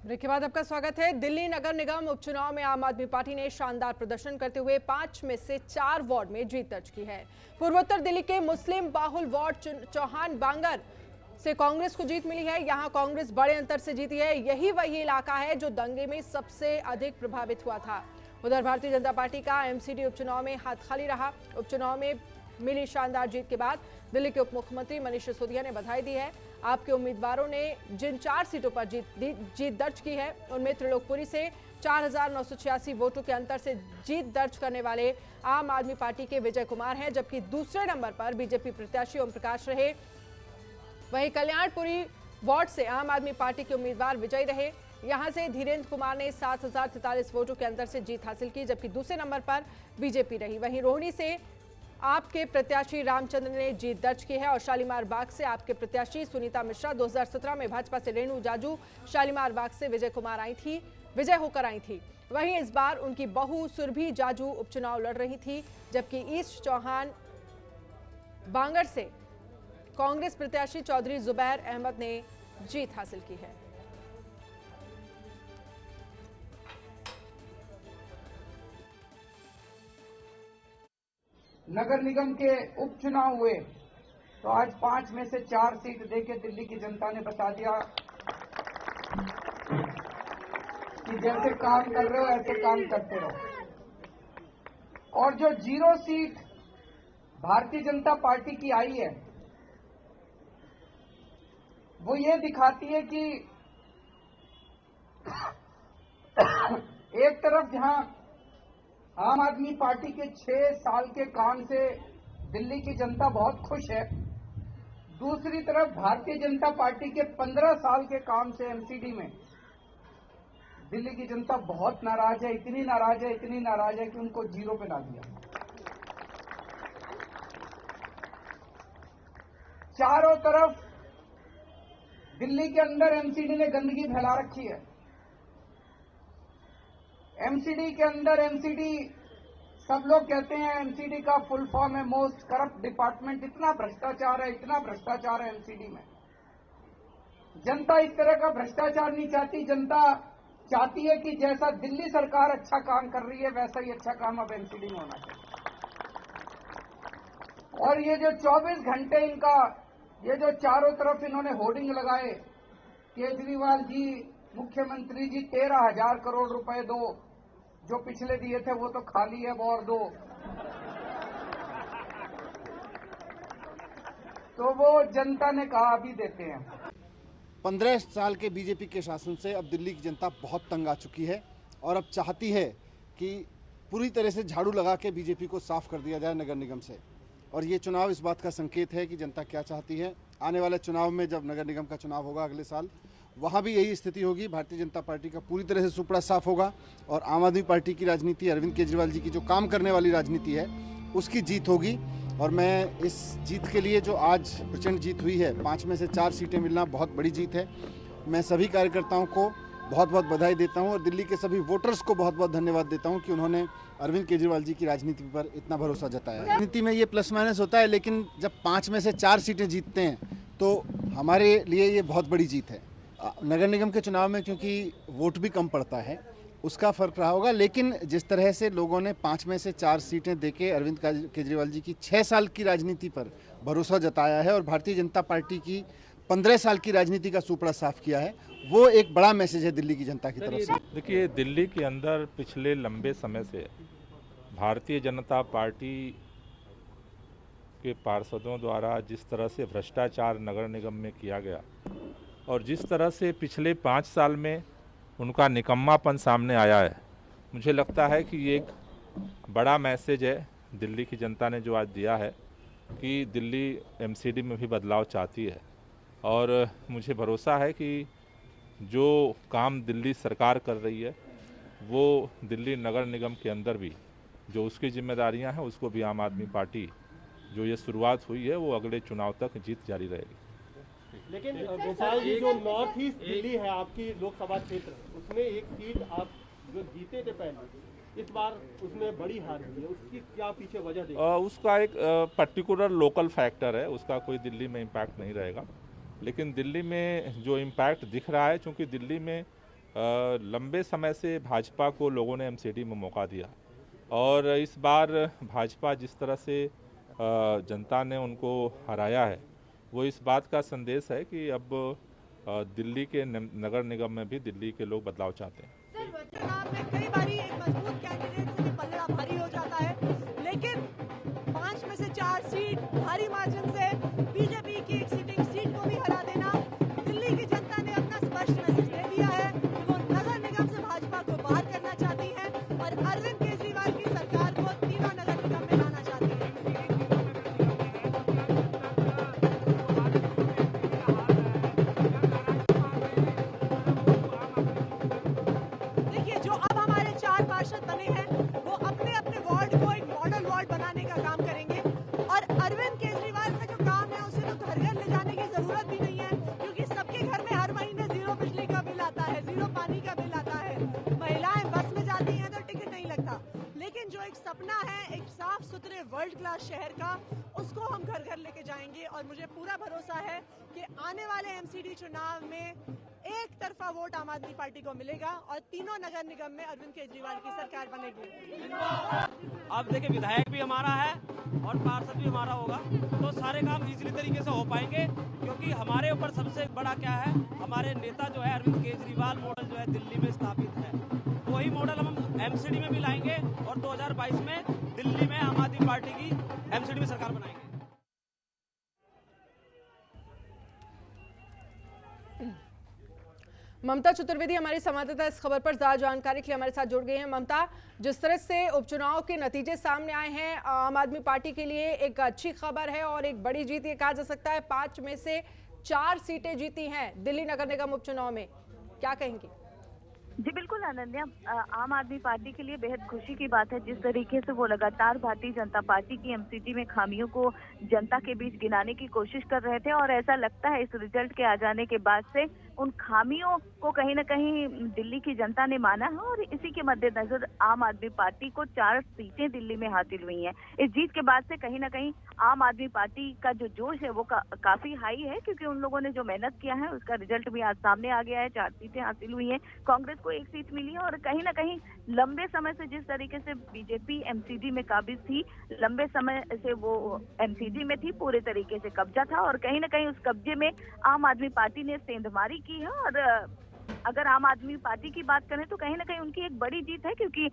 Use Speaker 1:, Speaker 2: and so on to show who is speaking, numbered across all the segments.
Speaker 1: Break के बाद आपका स्वागत है। दिल्ली नगर निगम उपचुनाव में आम आदमी पार्टी ने शानदार प्रदर्शन करते हुए 5 में से 4 वार्ड में जीत दर्ज की है। पूर्वोत्तर दिल्ली के मुस्लिम बाहुल वार्ड चौहान बांगर से कांग्रेस को जीत मिली है। यहां कांग्रेस बड़े अंतर से जीती है। यही वही इलाका है जो दंगे में सबसे अधिक प्रभावित हुआ था। उधर भारतीय जनता पार्टी का एमसीडी उपचुनाव में हाथ खाली रहा। उपचुनाव में मिली शानदार जीत के बाद दिल्ली के उप मुख्यमंत्री मनीष सिसोदिया ने बधाई दी है। आपके उम्मीदवारों ने जिन 4 सीटों पर जीत दर्ज की है उनमें त्रिलोकपुरी से 4,986 वोटों के अंतर से जीत दर्ज करने वाले आम आदमी पार्टी के विजय कुमार हैं, जबकि दूसरे नंबर पर बीजेपी प्रत्याशी ओम प्रकाश रहे। वहीं कल्याणपुरी वार्ड से आम आदमी पार्टी के उम्मीदवार विजयी रहे। यहां से धीरेन्द्र कुमार ने 7,043 वोटों के अंतर से जीत हासिल की, जबकि दूसरे नंबर पर बीजेपी रही। वहीं रोहिणी से आपके प्रत्याशी रामचंद्र ने जीत दर्ज की है और शालीमार बाग से आपके प्रत्याशी सुनीता मिश्रा 2017 में भाजपा से रेणु जाजू शालीमार बाग से विजय होकर आई थी। वहीं इस बार उनकी बहू सुरभि जाजू उपचुनाव लड़ रही थी, जबकि ईस्ट चौहान बांगर से कांग्रेस प्रत्याशी चौधरी जुबैर अहमद ने जीत हासिल की है।
Speaker 2: नगर निगम के उपचुनाव हुए तो आज 5 में से 4 सीट देके दिल्ली की जनता ने बता दिया कि जैसे काम कर रहे हो ऐसे काम करते रहो। और जो 0 सीट भारतीय जनता पार्टी की आई है वो ये दिखाती है कि एक तरफ जहां आम आदमी पार्टी के 6 साल के काम से दिल्ली की जनता बहुत खुश है, दूसरी तरफ भारतीय जनता पार्टी के 15 साल के काम से एमसीडी में दिल्ली की जनता बहुत नाराज है। इतनी नाराज है कि उनको 0 पे ला दिया। चारों तरफ दिल्ली के अंदर एमसीडी ने गंदगी फैला रखी है। एमसीडी के अंदर सब लोग कहते हैं एमसीडी का फुल फॉर्म है मोस्ट करप्ट डिपार्टमेंट। इतना भ्रष्टाचार है एमसीडी में। जनता इस तरह का भ्रष्टाचार नहीं चाहती। जनता चाहती है कि जैसा दिल्ली सरकार अच्छा काम कर रही है वैसा ही अच्छा काम अब एमसीडी में होना चाहिए। और ये जो 24 घंटे ये जो चारों तरफ इन्होंने होर्डिंग लगाए, केजरीवाल जी मुख्यमंत्री जी 13,000 करोड़ रुपए दो, जो पिछले दिए थे वो तो खाली है, वो और दो। तो वो जनता ने कहा अभी देते हैं।
Speaker 3: 15 साल के बीजेपी के शासन से अब दिल्ली की जनता बहुत तंग आ चुकी है और अब चाहती है कि पूरी तरह से झाड़ू लगा के बीजेपी को साफ कर दिया जाए नगर निगम से। और ये चुनाव इस बात का संकेत है कि जनता क्या चाहती है। आने वाले चुनाव में जब नगर निगम का चुनाव होगा अगले साल, वहाँ भी यही स्थिति होगी। भारतीय जनता पार्टी का पूरी तरह से सुपड़ा साफ होगा और आम आदमी पार्टी की राजनीति, अरविंद केजरीवाल जी की जो काम करने वाली राजनीति है, उसकी जीत होगी। और मैं इस जीत के लिए, जो आज प्रचंड जीत हुई है, 5 में से 4 सीटें मिलना बहुत बड़ी जीत है, मैं सभी कार्यकर्ताओं को बहुत बहुत बधाई देता हूं और दिल्ली के सभी वोटर्स को बहुत बहुत धन्यवाद देता हूं कि उन्होंने अरविंद केजरीवाल जी की राजनीति पर इतना भरोसा जताया। राजनीति में ये प्लस माइनस होता है, लेकिन जब 5 में से 4 सीटें जीतते हैं तो हमारे लिए ये बहुत बड़ी जीत है। नगर निगम के चुनाव में क्योंकि वोट भी कम पड़ता है, उसका फर्क रहा होगा, लेकिन जिस तरह से लोगों ने 5 में से 4 सीटें देके अरविंद केजरीवाल जी की 6 साल की राजनीति पर भरोसा जताया है और भारतीय जनता पार्टी की 15 साल की राजनीति का सुपड़ा साफ किया है, वो एक बड़ा मैसेज है दिल्ली की जनता की तरफ से।
Speaker 4: देखिए, दिल्ली के अंदर पिछले लंबे समय से भारतीय जनता पार्टी के पार्षदों द्वारा जिस तरह से भ्रष्टाचार नगर निगम में किया गया और जिस तरह से पिछले 5 साल में उनका निकम्मापन सामने आया है, मुझे लगता है कि ये एक बड़ा मैसेज है दिल्ली की जनता ने जो आज दिया है कि दिल्ली एमसीडी में भी बदलाव चाहती है। और मुझे भरोसा है कि जो काम दिल्ली सरकार कर रही है वो दिल्ली नगर निगम के अंदर भी जो उसकी जिम्मेदारियां हैं उसको भी आम आदमी पार्टी, जो ये शुरुआत हुई है, वो अगले चुनाव तक जीत जारी रहेगी।
Speaker 5: लेकिन गोपाल जी, जो नॉर्थ ईस्ट दिल्ली है आपकी लोकसभा क्षेत्र, उसमें एक सीट आप जो जीते थे पहले, इस बार उसमें बड़ी हार हुई है, उसकी क्या पीछे वजह देखिए?
Speaker 4: उसका एक पर्टिकुलर लोकल फैक्टर है, उसका कोई दिल्ली में इम्पैक्ट नहीं रहेगा। लेकिन दिल्ली में जो इम्पैक्ट दिख रहा है, चूँकि दिल्ली में लंबे समय से भाजपा को लोगों ने एमसीडी में मौका दिया और इस बार भाजपा जिस तरह से जनता ने उनको हराया है वो इस बात का संदेश है कि अब दिल्ली के नगर निगम में भी दिल्ली के लोग बदलाव चाहते हैं।
Speaker 6: सर, चुनाव में कई बारी एक मजबूत कैंडिडेट से भी पलड़ा भारी हो जाता है, लेकिन 5 में से 4 सीट भारी मार्जिन से बीजेपी की एक सिटिंग सीट को भी हरा देना, दिल्ली की जनता ने अपना स्पष्ट मैसेज दे दिया है कि वो नगर निगम से भाजपा को बाहर करना चाहती है और अरविंद केजरीवाल की सरकार को तीनों नगर निगम में लाना चाहती है। देखिए, जो अब हमारे 4 पार्षद बने हैं वो अपने अपने वार्ड को एक मॉडल वार्ड बनाने का काम करेंगे और अरविंद केजरीवाल का जो काम है उसे तो घर घर ले जाने की जरूरत भी नहीं है, क्योंकि सबके घर में हर महीने 0 बिजली का बिल आता है, 0 पानी का बिल आता है, महिलाएं बस में जाती हैं तो टिकट नहीं लगता। लेकिन जो एक सपना है एक साफ सुथरे वर्ल्ड क्लास शहर का, उसको हम घर घर लेके जाएंगे और मुझे पूरा भरोसा है कि आने वाले एमसीडी चुनाव में एक तरफा वोट आम आदमी पार्टी को मिलेगा और तीनों नगर निगम में अरविंद केजरीवाल की सरकार बनेगी।
Speaker 7: अब देखिए, विधायक भी हमारा है और पार्षद भी हमारा होगा, तो सारे काम इजीली तरीके से हो पाएंगे, क्योंकि हमारे ऊपर सबसे बड़ा क्या है, हमारे नेता जो है अरविंद केजरीवाल मॉडल जो है दिल्ली में स्थापित है, वही मॉडल हम एमसीडी में भी लाएंगे और 2022 में दिल्ली में आम आदमी पार्टी की एमसीडी में सरकार बनाएंगे।
Speaker 1: ममता चतुर्वेदी हमारी संवाददाता इस खबर पर ज्यादा जानकारी के लिए हमारे साथ जुड़ गई हैं। ममता, जिस तरह से उपचुनाव के नतीजे सामने आए हैं, आम आदमी पार्टी के लिए एक अच्छी खबर है और एक बड़ी जीत ये कहा जा सकता है। 5 में से 4 सीटें जीती हैं दिल्ली नगर निगम उपचुनाव में, क्या कहेंगी?
Speaker 8: जी बिल्कुल अनन्या, आम आदमी पार्टी के लिए बेहद खुशी की बात है जिस तरीके से वो लगातार भारतीय जनता पार्टी की एमसीडी में खामियों को जनता के बीच गिनाने की कोशिश कर रहे थे और ऐसा लगता है इस रिजल्ट के आ जाने के बाद से उन खामियों को कहीं ना कहीं दिल्ली की जनता ने माना है और इसी के मद्देनजर आम आदमी पार्टी को 4 सीटें दिल्ली में हासिल हुई हैं। इस जीत के बाद से कहीं ना कहीं आम आदमी पार्टी का जो जोश है वो काफी हाई है, क्योंकि उन लोगों ने जो मेहनत किया है उसका रिजल्ट भी आज सामने आ गया है। 4 सीटें हासिल हुई हैं, कांग्रेस को 1 सीट मिली है और कहीं ना कहीं लंबे समय से जिस तरीके से बीजेपी एमसीडी में काबिज थी, लंबे समय से वो एमसीडी में थी, पूरे तरीके से कब्जा था और कहीं ना कहीं उस कब्जे में आम आदमी पार्टी ने सेंधमारी की है। और अगर आम आदमी पार्टी की बात करें तो कहीं ना कहीं उनकी एक बड़ी जीत है, क्योंकि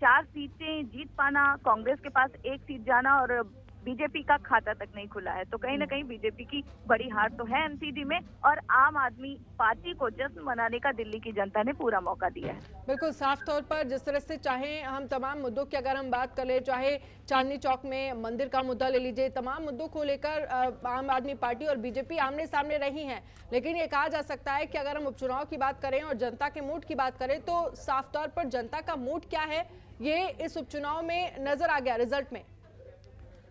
Speaker 8: 4 सीटें जीत पाना, कांग्रेस के पास 1 सीट जाना और बीजेपी का खाता तक नहीं खुला है, तो कहीं ना कहीं बीजेपी की बड़ी हार तो है एमसीडी में और आम आदमी पार्टी को जश्न मनाने का दिल्ली की जनता ने पूरा मौका दिया है।
Speaker 1: बिल्कुल साफ तौर पर जिस तरह से चाहे हम तमाम मुद्दों की अगर हम बात कर ले, चाहे चांदनी चौक में मंदिर का मुद्दा ले लीजिए, तमाम मुद्दों को लेकर आम आदमी पार्टी और बीजेपी आमने सामने रही हैं, लेकिन ये कहा जा सकता है कि अगर हम उपचुनाव की बात करें और जनता के मूड की बात करें तो साफ तौर पर जनता का मूड क्या है ये इस उपचुनाव में नजर आ गया रिजल्ट में।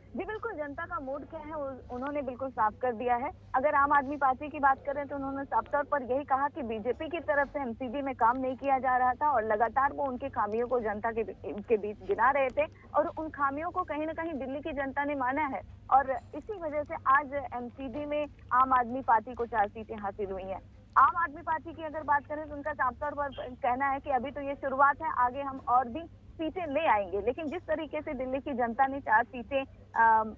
Speaker 8: जी बिल्कुल, जनता का मूड क्या है उन्होंने बिल्कुल साफ कर दिया है। अगर आम आदमी पार्टी की बात करें तो उन्होंने साफ तौर पर यही कहा कि बीजेपी की तरफ से एमसीडी में काम नहीं किया जा रहा था और लगातार वो उनके खामियों को जनता के बीच गिना रहे थे और उन खामियों को कहीं ना कहीं दिल्ली की जनता ने माना है और इसी वजह से आज एमसीडी में आम आदमी पार्टी को 4 सीटें हासिल हुई हैं। आम आदमी पार्टी की अगर बात करें तो उनका साफ तौर पर कहना है कि अभी तो ये शुरुआत है, आगे हम और भी सीटें ले आएंगे, लेकिन जिस तरीके से दिल्ली की जनता ने 4 सीटें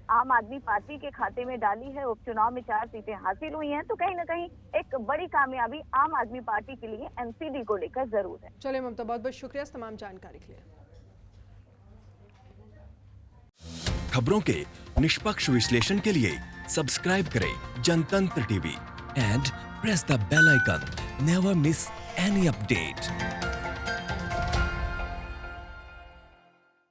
Speaker 8: आम आदमी पार्टी के खाते में डाली है, उपचुनाव में 4 सीटें हासिल हुई हैं, तो कहीं ना कहीं एक बड़ी कामयाबी आम आदमी पार्टी के लिए एमसीडी को लेकर जरूर है।
Speaker 1: चलिए ममता, बहुत बहुत शुक्रिया तमाम जानकारी के लिए।
Speaker 9: खबरों के निष्पक्ष विश्लेषण के लिए सब्सक्राइब करें Jantantra TV and press the bell icon. Never miss any update.